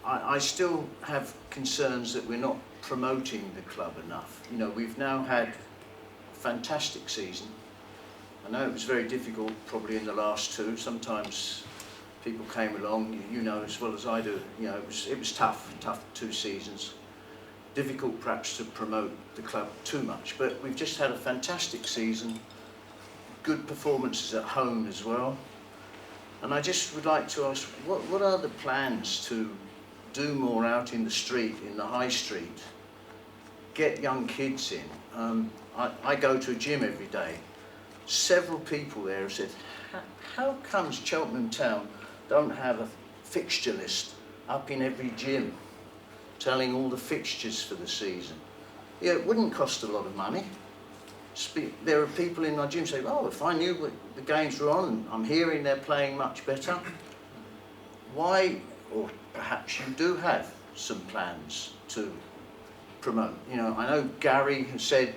I still have concerns that we're not promoting the club enough. You know, we've now had a fantastic season. I know it was very difficult probably in the last two. Sometimes people came along, you know as well as I do, you know, it was tough 2 seasons. Difficult perhaps to promote the club too much, but we've just had a fantastic season, good performances at home as well. And I just would like to ask, what are the plans to do more out in the street, in the high street, get young kids in? I go to a gym every day. Several people there have said, how comes Cheltenham Town don't have a fixture list up in every gym telling all the fixtures for the season? Yeah, it wouldn't cost a lot of money. There are people in our gym say, oh, if I knew what the games were on and I'm hearing they're playing much better, why, or perhaps you do have some plans to promote. You know, I know Gary has said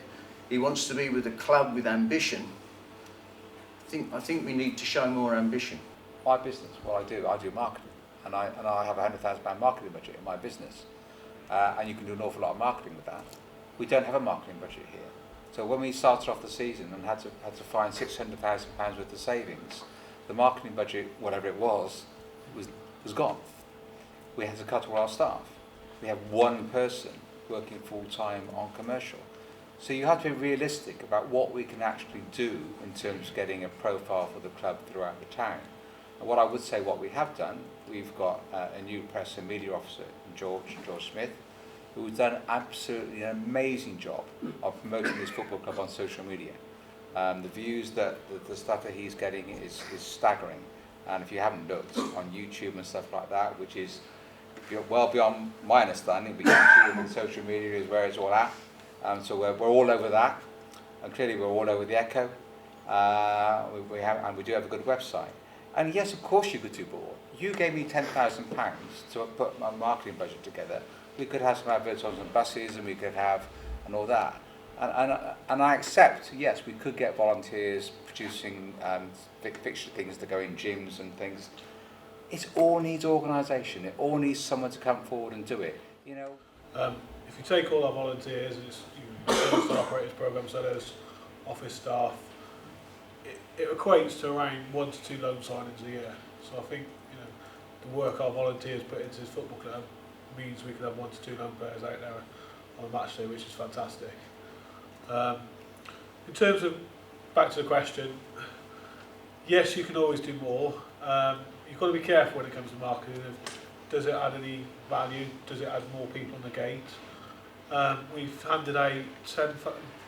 he wants to be with a club with ambition. I think we need to show more ambition. My business, what I do marketing, and I have a £100,000 marketing budget in my business, and you can do an awful lot of marketing with that. We don't have a marketing budget here. So when we started off the season and had to find £600,000 worth of savings, the marketing budget, whatever it was gone. We had to cut all our staff. We have one person working full-time on commercial. So you have to be realistic about what we can actually do in terms of getting a profile for the club throughout the town. And what I would say what we have done, we've got a new press and media officer, George Smith, who's done absolutely an amazing job of promoting this football club on social media. The views that the stuff that he's getting is staggering. And if you haven't looked on YouTube and stuff like that, which is well beyond my understanding, but YouTube and social media is where it's all at. So we're all over that, and clearly we're all over the Echo. We do have a good website. And yes, of course you could do more. You gave me £10,000 to put my marketing budget together. We could have some adverts on some buses, and we could have and all that. And I accept, yes, we could get volunteers producing fixture things that go in gyms and things. It all needs organisation. It all needs someone to come forward and do it. You know. If you take all our volunteers, it's service operators, programme sellers, office staff, it equates to around 1 to 2 loan signings a year. So I think, you know, the work our volunteers put into this football club means we can have 1 to 2 loan players out there on a match day, which is fantastic. In terms of, back to the question, yes, you can always do more. You've got to be careful when it comes to marketing. Does it add any value? Does it add more people on the gate? We've handed out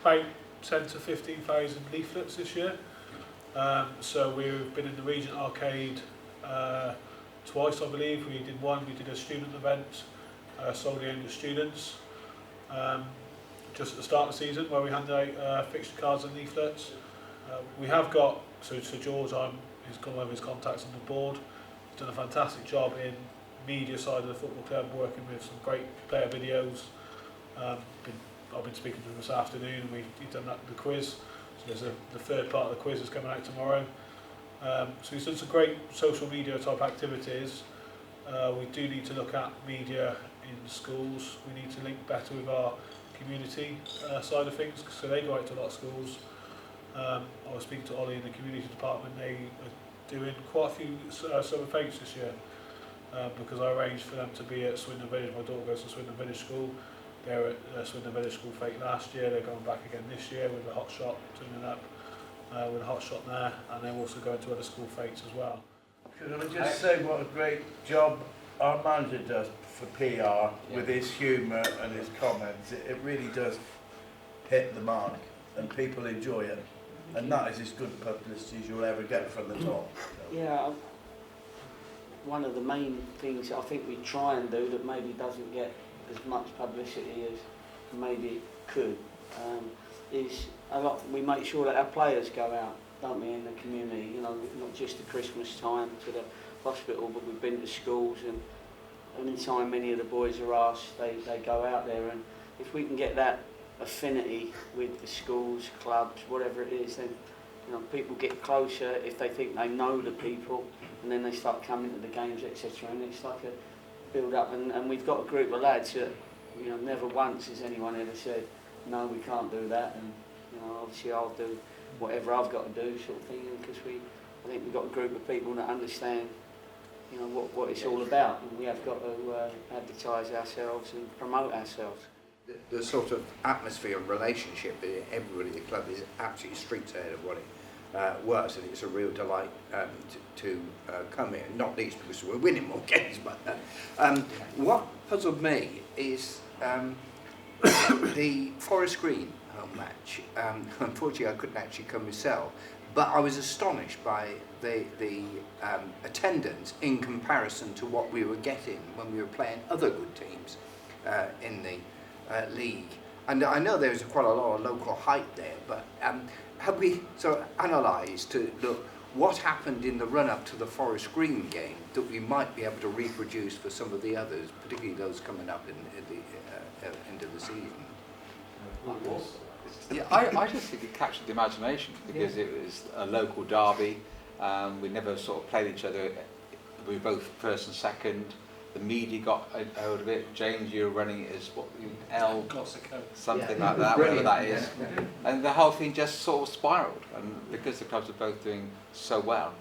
about 10 to 15,000 leaflets this year. So we've been in the Regent Arcade twice, I believe. We did one, we did a student event solely aimed at students just at the start of the season, where we handed out fixture cards and leaflets. We have got, so George, he's gone over his contacts on the board. He's done a fantastic job in media side of the football club, working with some great player videos. I've been speaking to him this afternoon, and he's done the quiz. So there's the third part of the quiz is coming out tomorrow. So he's done some great social media type activities. We do need to look at media in schools. We need to link better with our community side of things, so they go out to a lot of schools. I was speaking to Ollie in the community department. They are doing quite a few summer fakes this year. Because I arranged for them to be at Swindon Village. My daughter goes to Swindon Village School. They were at Swindon Village School fake last year. They're going back again this year with a hot shot, turning up with a hot shot there, and they're also going to other school fakes as well. Can I just say what a great job our manager does for PR with his humour and his comments. It really does hit the mark, and people enjoy it. And that is as good publicity as you'll ever get from the top. Yeah. One of the main things I think we try and do that maybe doesn't get as much publicity as maybe it could is a lot. We make sure that our players go out, don't we, in the community. You know, not just at Christmas time to the hospital, but we've been to schools, and any time many of the boys are asked, they go out there. And if we can get that affinity with the schools, clubs, whatever it is, then you know, people get closer if they think they know the people, and then they start coming to the games, etc. And it's like build up, and we've got a group of lads that, you know, never once has anyone ever said, no, we can't do that, and, you know, obviously I'll do whatever I've got to do, sort of thing, because I think we've got a group of people that understand, you know, what it's all about, and we have got to advertise ourselves and promote ourselves. The sort of atmosphere and relationship that everybody at the club is absolutely streets ahead of what it was, and it's a real delight to come here, not least because we're winning more games. But what puzzled me is the Forest Green home match. Unfortunately, I couldn't actually come myself, but I was astonished by the attendance in comparison to what we were getting when we were playing other good teams in the league. And I know there's quite a lot of local hype there, but have we sort of analysed to look what happened in the run-up to the Forest Green game that we might be able to reproduce for some of the others, particularly those coming up in the end of the season? Yeah, I just think it captured the imagination because it was a local derby. We never sort of played each other. We were both first and second. The media got a hold of it. James, you were running it as what, L, something like that, whatever that is. And the whole thing just sort of spiralled. And because the clubs are both doing so well,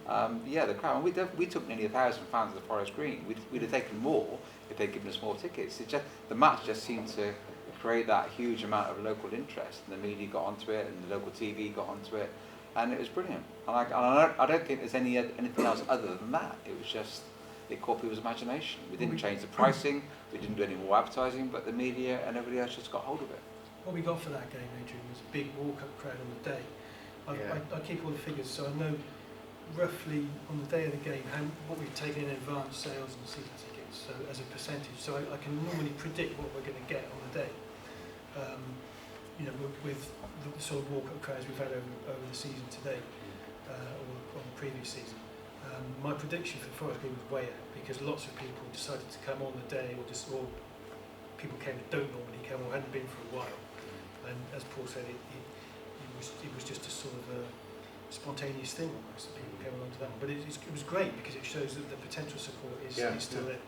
the crowd. We took nearly 1,000 fans of the Forest Green. We'd have taken more if they'd given us more tickets. The match just seemed to create that huge amount of local interest, and the media got onto it, and the local TV got onto it, and it was brilliant. And I don't think there's anything else other than that. It was just, it caught people's imagination. We didn't change the pricing, we didn't do any more advertising, but the media and everybody else just got hold of it. What we got for that game, Adrian, was a big walk-up crowd on the day. I keep all the figures, so I know roughly on the day of the game what we've taken in advance sales and season tickets, so as a percentage. So I can normally predict what we're going to get on the day. You know, with the sort of walk-up crowds we've had over the season today, or on the previous season. My prediction for the Forest Green was way out because lots of people decided to come on the day, or people came that don't normally come or hadn't been for a while. And as Paul said, it was just a sort of a spontaneous thing almost that people came along to that one. But it was great because it shows that the potential support is still there.